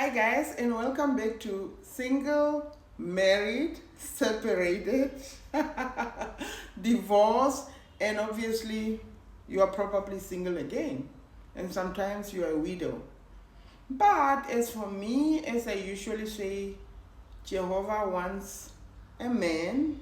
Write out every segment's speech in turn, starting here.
Hi guys, and welcome back to Single, Married, Separated, Divorced, and obviously you are probably single again, and sometimes you are a widow. But as for me, as I usually say, Jehovah wants a man.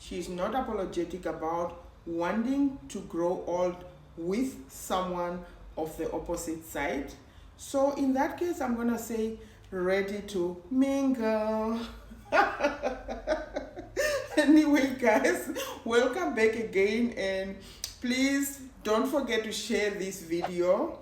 She's not apologetic about wanting to grow old with someone of the opposite side. So in that case, I'm gonna say ready to mingle. Anyway, guys, welcome back again, and please don't forget to share this video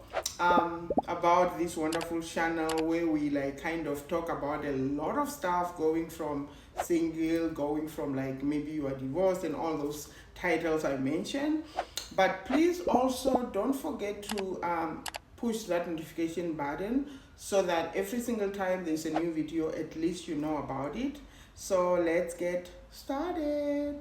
about this wonderful channel where we like kind of talk about a lot of stuff, going from single, going from like maybe you are divorced and all those titles I mentioned. But please also don't forget to push that notification button so that every single time there's a new video, at least you know about it. So let's get started.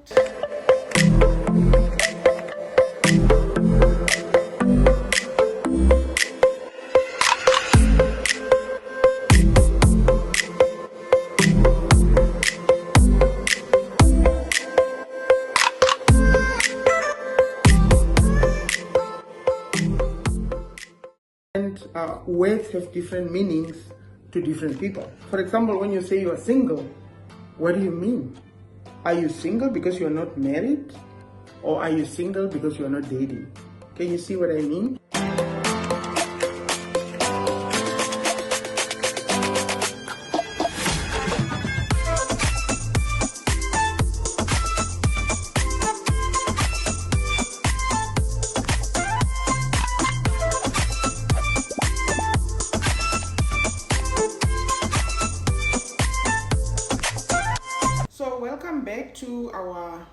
Words have different meanings to different people. For example, when you say you are single, what do you mean? Are you single because you are not married? Or are you single because you are not dating? Can you see what I mean? So welcome back to our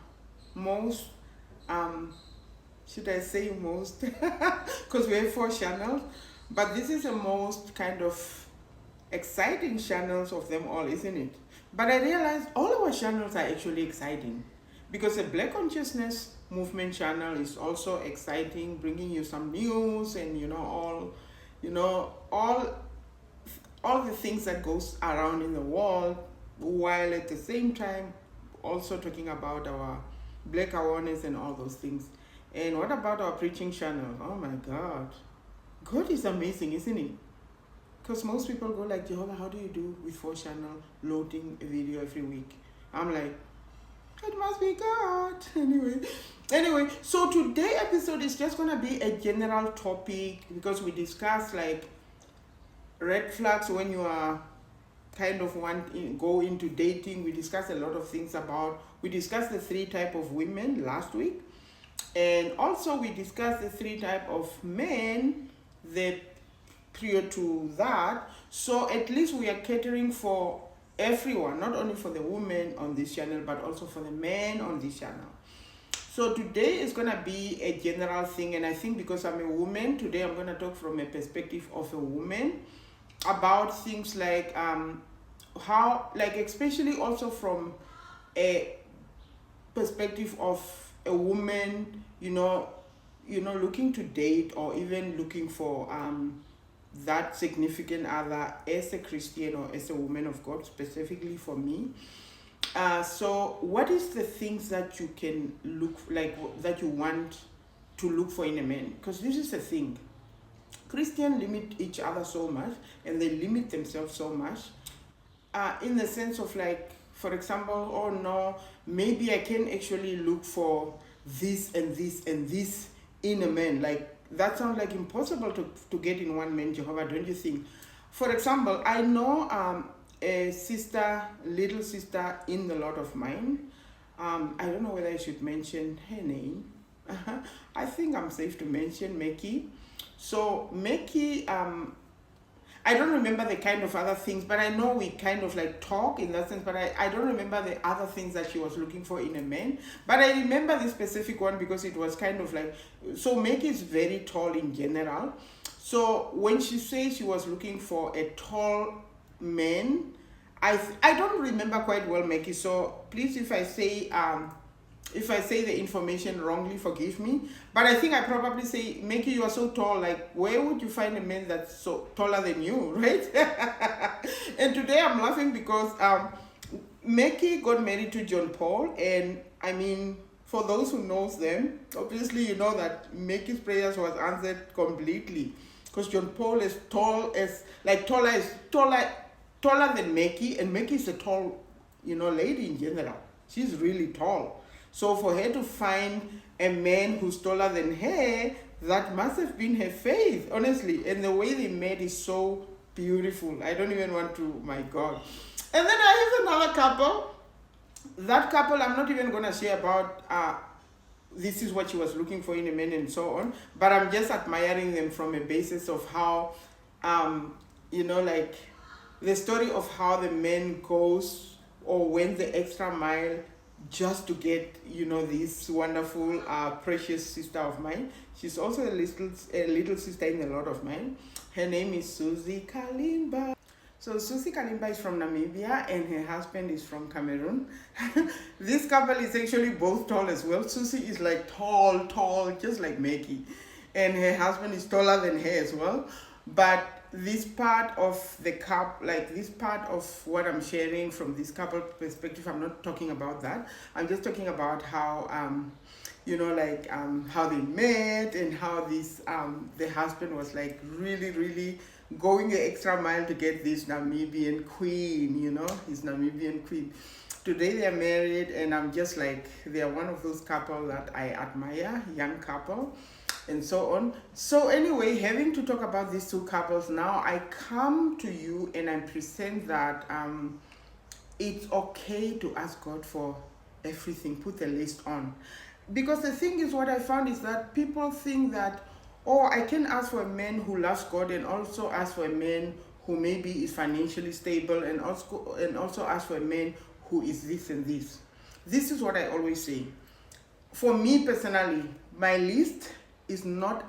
most, should I say most, because we have 4 channels, but this is the most kind of exciting channels of them all, isn't it? But I realized all our channels are actually exciting, because the Black Consciousness Movement channel is also exciting, bringing you some news and all the things that goes around in the world, while at the same time also talking about our black awareness and all those things. And what about our preaching channel? Oh my God, God is amazing, isn't he? Because most people go like, Jehovah, how do you do with 4 channel loading a video every week? I'm like, it must be God. Anyway, so today's episode is just gonna be a general topic, because we discuss like red flags when you are kind of go into dating. We discussed a lot of things we discussed the 3 type of women last week, and also we discussed the 3 type of men the prior to that. So at least we are catering for everyone, not only for the women on this channel, but also for the men on this channel. So today is going to be a general thing, and I think because I'm a woman, today I'm going to talk from a perspective of a woman about things like how, like, especially also from a perspective of a woman, looking to date or even looking for that significant other as a Christian or as a woman of God, specifically for me. So what is the things that you can look like, that you want to look for in a man? Because this is the thing. Christians limit each other so much, and they limit themselves so much, in the sense of like, for example, oh no, maybe I can actually look for this and this and this in a man. Like, that sounds like impossible to get in one man, Jehovah, don't you think? For example, I know a sister, little sister in the Lord of mine. I don't know whether I should mention her name. I think I'm safe to mention Meki. So Meki, I don't remember the kind of other things, but I know we kind of like talk in that sense, but I don't remember the other things that she was looking for in a man. But I remember this specific one because it was kind of like, so Meki is very tall in general. So when she says she was looking for a tall man, I don't remember quite well, Meki. So please, if I say the information wrongly, forgive me. But I think I probably say, Meki, you are so tall, like, where would you find a man that's so taller than you, right? today I'm laughing because Mackie got married to John Paul, and I mean, for those who knows them, obviously you know that Mackie's prayers was answered completely, because John Paul is tall as like taller than Mackie, and Mackie is a tall, lady in general. She's really tall. So for her to find a man who's taller than her, that must have been her faith, honestly. And the way they met is so beautiful. I don't even want to, my God. And then I have another couple. That couple, I'm not even going to share about this is what she was looking for in a man and so on. But I'm just admiring them from a basis of how, like the story of how the man goes or went the extra mile just to get, this wonderful, precious sister of mine. She's also a little sister in the Lord of mine. Her name is Susie Kalimba. So Susie Kalimba is from Namibia and her husband is from Cameroon. This couple is actually both tall as well. Susie is like tall, just like Mackie. And her husband is taller than her as well. But this part of the couple, like this part of what I'm sharing from this couple perspective, I'm not talking about that. I'm just talking about how, how they met and how this, the husband was like really going the extra mile to get this Namibian queen, his Namibian queen. Today they're married, and I'm just like, they're one of those couples that I admire, young couple, and so on. So anyway, having to talk about these two couples now, I come to you and I present that it's okay to ask God for everything, put the list on. Because the thing is, what I found is that people think that, oh, I can ask for a man who loves God and also ask for a man who maybe is financially stable and also ask for a man who is this and this. This is what I always say. For me personally, my list is not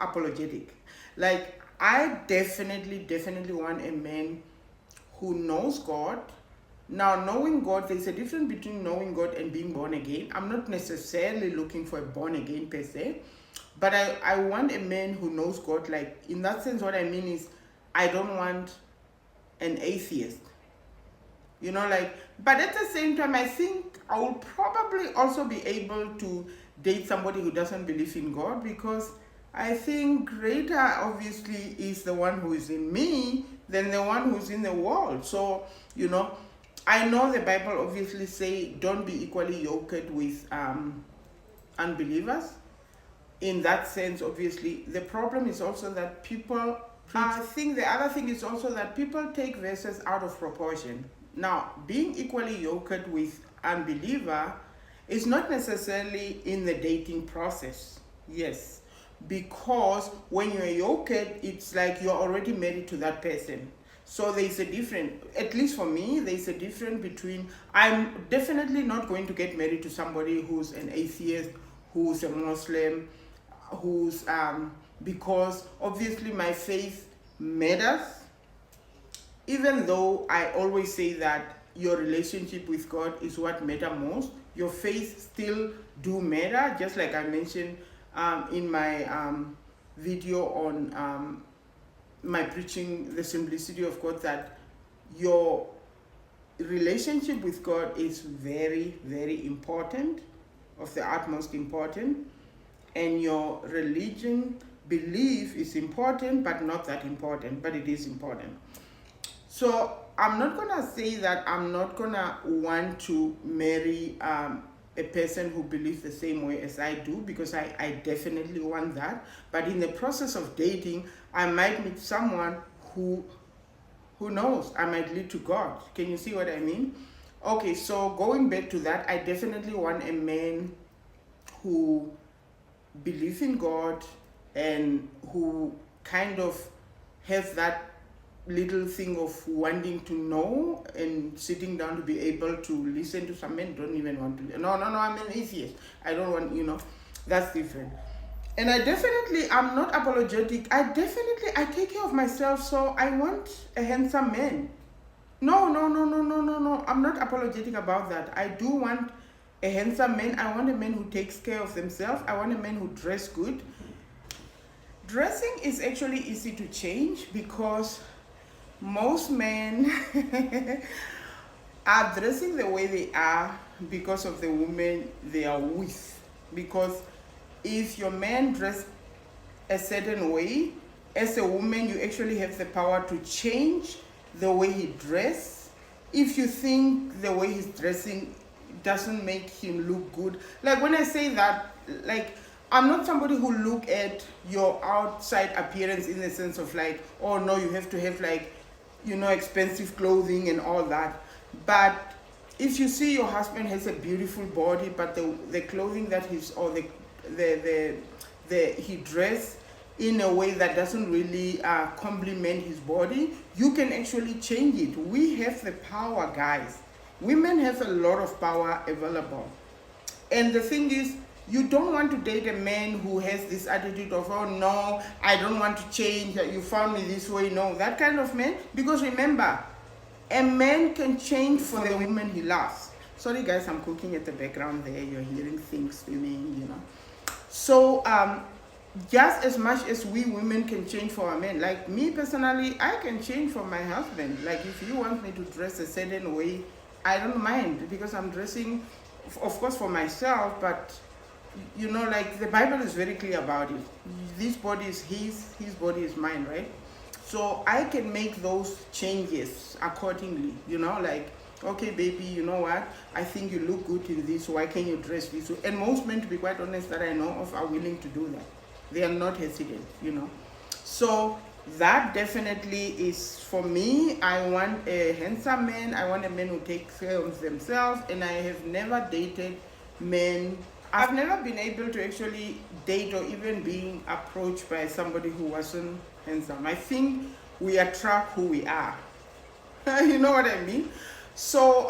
apologetic. Like, I definitely want a man who knows God. Now, knowing God, there's a difference between knowing God and being born again. I'm not necessarily looking for a born again per se, but I want a man who knows God. Like, in that sense, what I mean is, I don't want an atheist. But at the same time, I think I will probably also be able to date somebody who doesn't believe in God, because I think greater obviously is the one who is in me than the one who's in the world. So, I know the Bible obviously say don't be equally yoked with unbelievers. In that sense, obviously, the problem is also that people, I think the other thing is also that people take verses out of proportion. Now, being equally yoked with unbeliever is not necessarily in the dating process. Yes, because when you're yoked, it's like you're already married to that person. So there's a difference, at least for me, there's a difference between, I'm definitely not going to get married to somebody who's an atheist, who's a Muslim, who's, because obviously my faith matters, even though I always say that your relationship with God is what matters most. Your faith still do matter, just like I mentioned in my video on my preaching the simplicity of God, that your relationship with God is very important, of the utmost important, and your religion belief is important, but not that important, but it is important. So I'm not gonna say that I'm not gonna want to marry a person who believes the same way as I do, because I definitely want that. But in the process of dating, I might meet someone who knows, I might lead to God. Can you see what I mean? Okay, so going back to that, I definitely want a man who believes in God and who kind of has that little thing of wanting to know and sitting down to be able to listen to. Some men don't even want to. No, I'm an atheist. I don't want, that's different. And I'm not apologetic. I take care of myself, so I want a handsome man. No. I'm not apologetic about that. I do want a handsome man. I want a man who takes care of themselves. I want a man who dress good. Dressing is actually easy to change, because Most men are dressing the way they are because of the woman they are with. Because if your man dress a certain way, as a woman, you actually have the power to change the way he dress. If you think the way he's dressing doesn't make him look good, like when I say that, like I'm not somebody who look at your outside appearance in the sense of like, oh no, you have to have like, expensive clothing and all that. But if you see your husband has a beautiful body, but the clothing that he's, or the he dress in a way that doesn't really complement his body, you can actually change it. We have the power, guys. Women have a lot of power available. And the thing is, you don't want to date a man who has this attitude of, oh no, I don't want to change, you found me this way. No, that kind of man. Because remember, a man can change for the woman he loves. Sorry guys, I'm cooking at the background there. You're hearing things swimming. So just as much as we women can change for our men, like me personally, I can change for my husband. Like if you want me to dress a certain way, I don't mind, because I'm dressing, of course, for myself, but like the Bible is very clear about it. This body is his body is mine, right? So I can make those changes accordingly, like, okay, baby, you know what? I think you look good in this. Why can't you dress this way? And most men, to be quite honest, that I know of are willing to do that. They are not hesitant. So that definitely is for me. I want a handsome man. I want a man who takes care of themselves. And I have never dated men. I've never been able to actually date or even being approached by somebody who wasn't handsome. I think we attract who we are. You know what I mean? So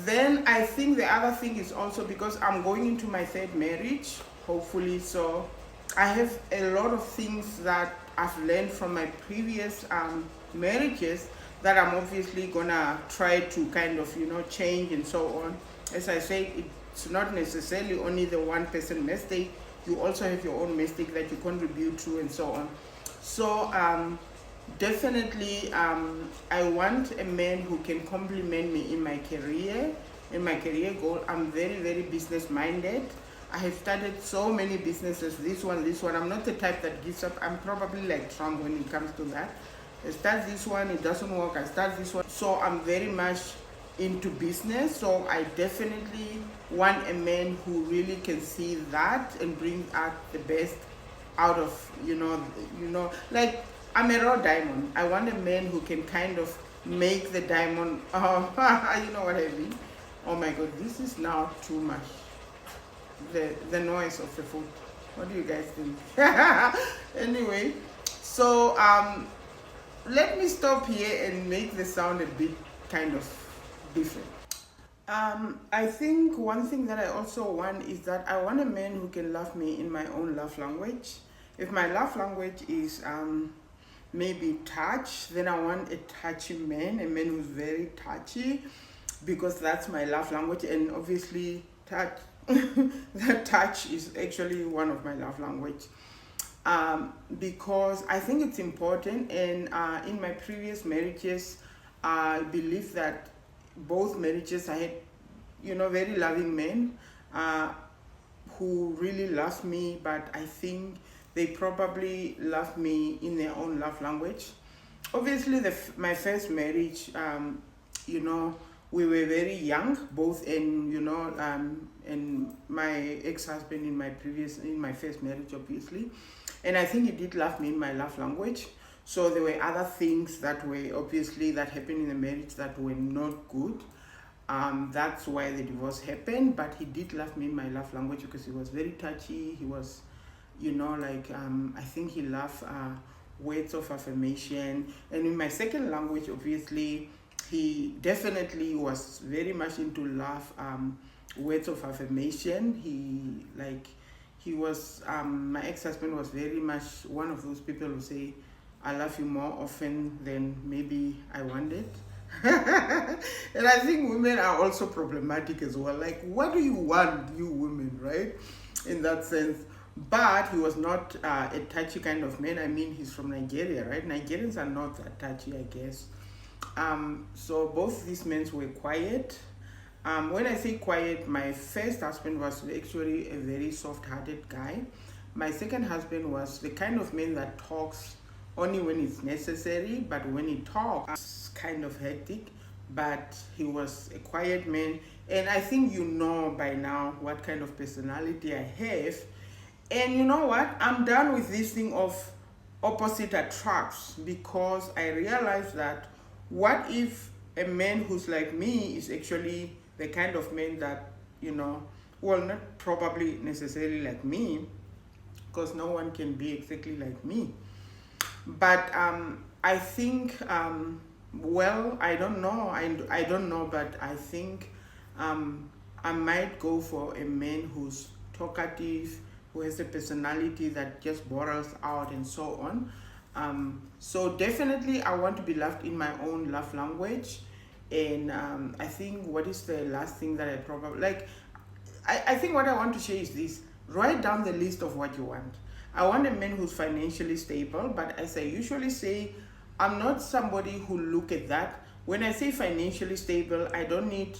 then I think the other thing is also because I'm going into my third marriage, hopefully. So I have a lot of things that I've learned from my previous marriages that I'm obviously gonna try to kind of change and so on. As I say, it's not necessarily only the one person mistake. You also have your own mistake that you contribute to and so on. So definitely I want a man who can complement me in my career goal. I'm very, very business minded. I have started so many businesses, this one. I'm not the type that gives up. I'm probably like Trump when it comes to that. I start this one, it doesn't work, I start this one. So I'm very much into business. So I definitely want a man who really can see that and bring out the best out of, like I'm a raw diamond. I want a man who can kind of make the diamond, you know what I mean? Oh my God, this is now too much. The noise of the food. What do you guys think? Anyway, so let me stop here and make the sound a bit kind of different. I think one thing that I also want is that I want a man who can love me in my own love language. If my love language is maybe touch, then I want a touchy man, a man who's very touchy, because that's my love language. And obviously touch that touch is actually one of my love language, because I think it's important. And in my previous marriages, I believe that both marriages I had very loving men who really loved me, but I think they probably loved me in their own love language. Obviously my first marriage, we were very young, both and my ex-husband in my first marriage, obviously. And I think he did love me in my love language. So there were other things that were obviously that happened in the marriage that were not good. That's why the divorce happened. But he did love me in my love language because he was very touchy. He was, I think he loved words of affirmation. And in my second language, obviously, he definitely was very much into love, words of affirmation. He was, my ex-husband was very much one of those people who say, I love you more often than maybe I wanted. And I think women are also problematic as well. Like, what do you want, you women, right? In that sense. but he was not a touchy kind of man. I mean, he's from Nigeria, right? Nigerians are not that touchy, I guess. So both these men were quiet. When I say quiet, my first husband was actually a very soft-hearted guy. My second husband was the kind of man that talks only when it's necessary, but when he talks, it's kind of hectic. But he was a quiet man, and I think you know by now what kind of personality I have. And you know what? I'm done with this thing of opposite attracts, because I realized that what if a man who's like me is actually the kind of man that, well, not probably necessarily like me, because no one can be exactly like me. But I think, well, I don't know. I don't know, but I think I might go for a man who's talkative, who has a personality that just borrows out and so on. So definitely I want to be loved in my own love language. And I think what is the last thing that I probably like, I think what I want to share is this: write down the list of what you want. I want a man who's financially stable, but as I usually say, I'm not somebody who look at that. When I say financially stable, I don't need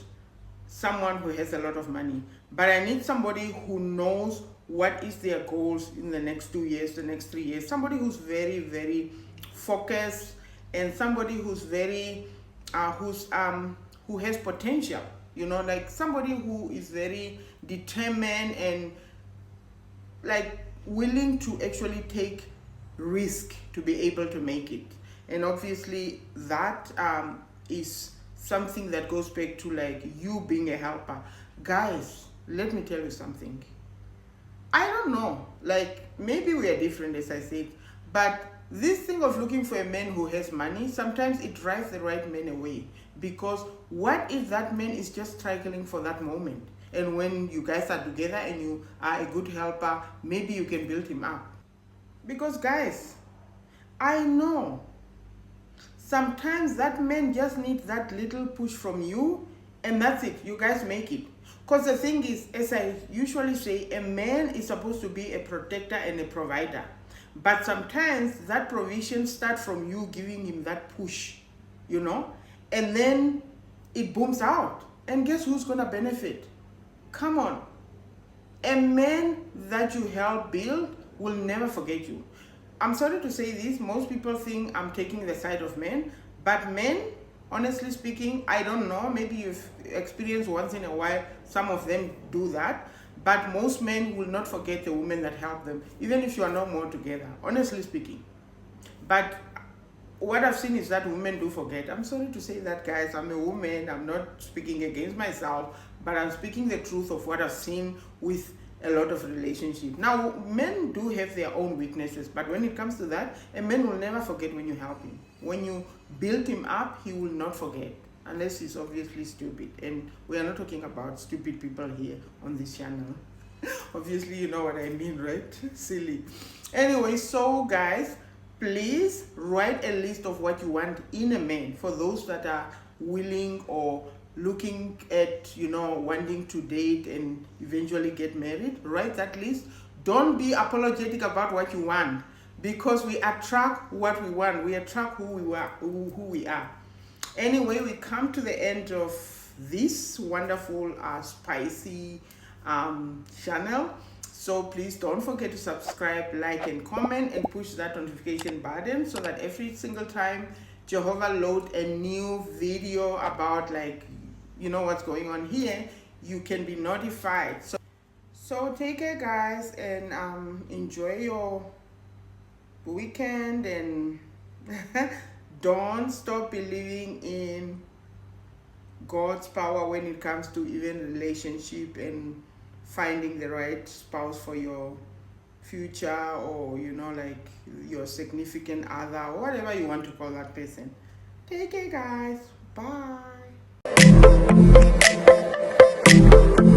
someone who has a lot of money, but I need somebody who knows what is their goals in the next 2 years, the next 3 years. Somebody who's very, very focused, and somebody who's very, who has potential. Like somebody who is very determined and like willing to actually take risk to be able to make it. And obviously that is something that goes back to like you being a helper. Guys, let me tell you something. I don't know, like maybe we are different, as I said, but this thing of looking for a man who has money, sometimes it drives the right man away. Because what if that man is just struggling for that moment? And when you guys are together and you are a good helper, maybe you can build him up. Because guys, I know sometimes that man just needs that little push from you, and that's it. You guys make it. Because the thing is, as I usually say, a man is supposed to be a protector and a provider. But sometimes that provision starts from you giving him that push, and then it booms out. And guess who's going to benefit? Come on. A man that you help build will never forget you. I'm sorry to say this, most people think I'm taking the side of men, but men, honestly speaking, I don't know, maybe you've experienced once in a while, some of them do that, but most men will not forget the women that help them, even if you are no more together, honestly speaking. But what I've seen is that women do forget. I'm sorry to say that, guys. I'm a woman. I'm not speaking against myself, but I'm speaking the truth of what I've seen with a lot of relationships. Now, men do have their own weaknesses, but when it comes to that, a man will never forget when you help him. When you build him up, he will not forget, unless he's obviously stupid. And we are not talking about stupid people here on this channel. Obviously, you know what I mean, right? Silly. Anyway, so guys, please write a list of what you want in a man. For those that are willing or looking at, wanting to date and eventually get married, write that list. Don't be apologetic about what you want, because we attract what we want. We attract who we are. Anyway, we come to the end of this wonderful, spicy channel. So please don't forget to subscribe, like, and comment, and push that notification button so that every single time Jehovah load a new video about what's going on here, you can be notified. So take care, guys, and enjoy your weekend, and don't stop believing in God's power when it comes to even relationship and finding the right spouse for your future, or like your significant other, or whatever you want to call that person. Take care, guys. Bye.